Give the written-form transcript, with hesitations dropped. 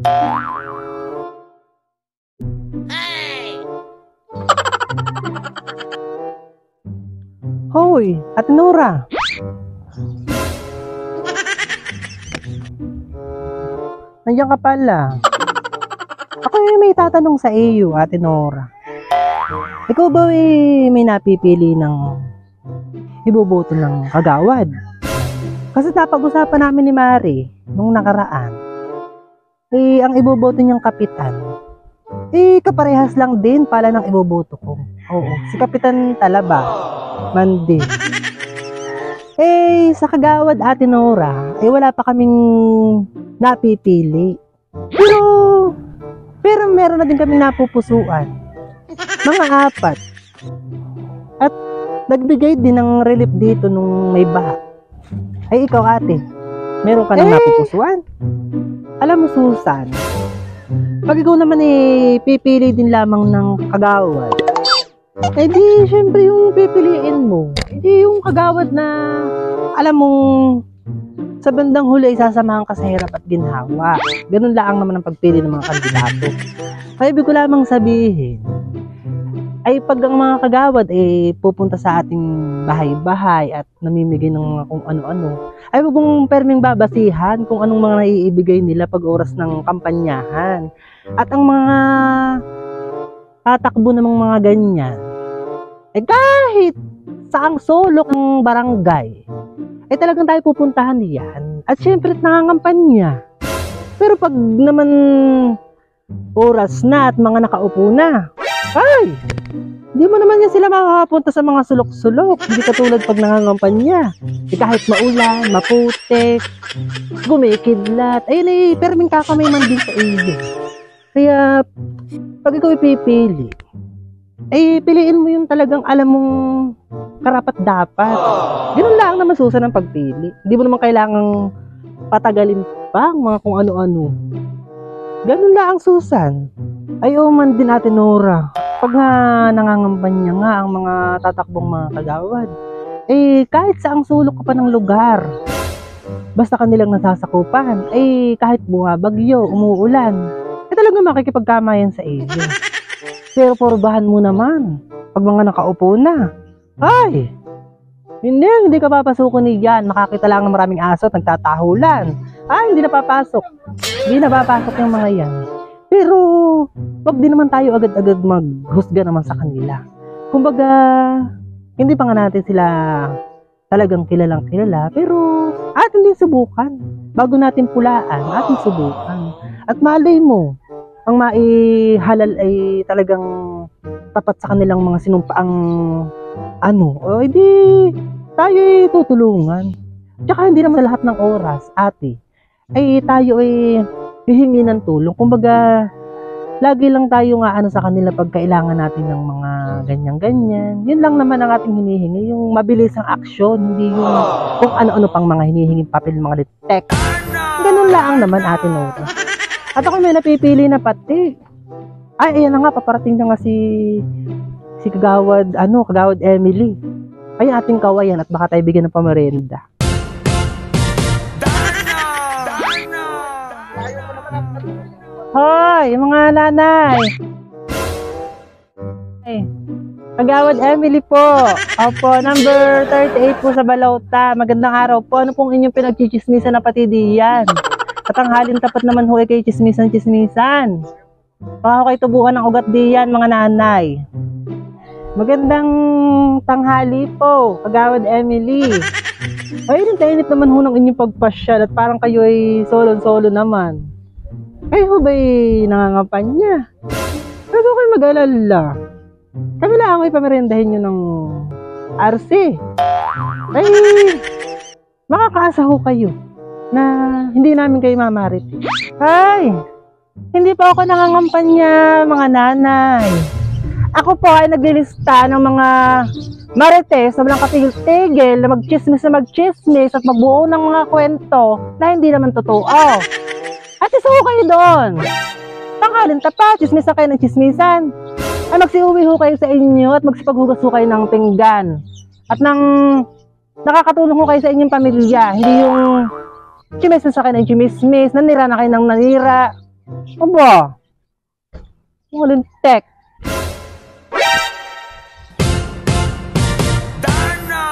Hoy, Ate Nora. Nandiyan ka pala. Ako may tatanong sa iyo, Ate Nora. Ikaw ba may napipili ng iboboto ng kagawad? Kasi napag-usapan namin ni Mari nung nakaraan. Ang iboboto niyang kapitan, kaparehas lang din pala ng iboboto ko. Oo, si Kapitan Talaba man din. Sa kagawad, Ate Nora, wala pa kaming napipili. Pero meron na din kaming napupusuan. Mga 4. At nagbigay din ng relief dito nung may baha. Ikaw, ate, meron ka nang napupusuan? Alam mo, Susan, pag ikaw naman pipili din lamang ng kagawad, di syempre yung pipiliin mo, yung kagawad na alam mong sa bandang huli ay sasamahan ka sa hirap at ginhawa. Ganun lang naman ang pagpili ng mga kandidato. Kaya ibig ko lamang sabihin, pag ang mga kagawad pupunta sa ating bahay-bahay at namimigay ng mga kung ano-ano, huwag mong perming babasihan kung anong mga naiibigay nila pag oras ng kampanyahan. At ang mga tatakbo ng mga ganyan, kahit saang sulok ng barangay, talagang tayo pupuntahan yan. At syempre nangangampanya. Pero pag naman oras na at mga nakaupo na, hindi mo naman yan sila makakapunta sa mga sulok-sulok. Hindi katulad pag nangangampanya. Kahit maulan, maputik, gumikidlat, perming kakamay man din sa iyo. Kaya pag ikaw ipipili, piliin mo yung talagang alam mong karapat-dapat. Ganun lang naman susan ng pagpili. Hindi mo naman kailangang patagalin pa mga kung ano-ano. Ganun lang ang susan. Man din, Ate Nora. Pag nga nangangampanya nga ang mga tatakbong mga kagawad, kahit saang sulok ka pa ng lugar, basta kanilang nasasakupan, kahit bumabagyo, umuulan, talagang makikipagkamayan sa iyo. Pero porbahan mo naman, pag mga nakaupo na, hindi ka papasukin niyan. Makakita lang ng maraming aso at nagtatahulan. Hindi na papasok. Hindi na papasok yung mga yan. Pero, wag din naman tayo agad-agad maghusga naman sa kanila. Kumbaga, hindi pa nga natin sila talagang kilalang kilala, pero atin din subukan. Bago natin pulaan, atin subukan. At malay mo, ang maihalal ay talagang tapat sa kanilang mga sinumpaang tayo tutulungan. Tsaka hindi naman sa lahat ng oras, ate, tayo hihingi ng tulong. Kumbaga, lagi lang tayo nga sa kanila pag kailangan natin ng mga ganyan-ganyan. Yun lang naman ang ating hinihingi, yung mabilis ang aksyon, hindi yung kung ano-ano pang mga hinihinging papel, mga text. Ganun lang naman, Ate Nora. At ako may napipili na pati. Ayan na nga, paparating na nga si Kagawad Emily. Ay, ating kawayan at baka tayo bigyan ng pamerenda. Hoy, mga nanay. Kagawad Emily po. Opo, number 38 po sa Balota. Magandang araw po. Ano pong inyong pinagchichismisan na pati diyan? Katanghalin tapat naman ho kay chismisan. Baka ho kayo tubukan ng ugat diyan, mga nanay. Magandang tanghali po, Kagawad Emily. Init naman ho ng inyong pagpasyal at parang kayo ay solo naman. Kayo ba'y nangangampanya? Pero kayo mag-alala. Kami lang ay pamirendahin nyo ng RC. Makakaasa ho kayo na hindi namin kayo mamarit. Hindi pa ako nangangampanya, mga nanay. Ako po ay naglilista ng mga marites na walang katigil-tigil na magchismis at magbuo ng mga kwento na hindi naman totoo. At isa ho kayo doon. Tanghalin tapat, chismisan kayo ng chismisan. Magsiuwi ho kayo sa inyo at magsipaghugas ho kayo ng pinggan. At nakakatulong ho kayo sa inyong pamilya. Hindi yung chismisan sa kayo ng chismis, nanira na kayo ng nanira. Aba, walang tek. Darna!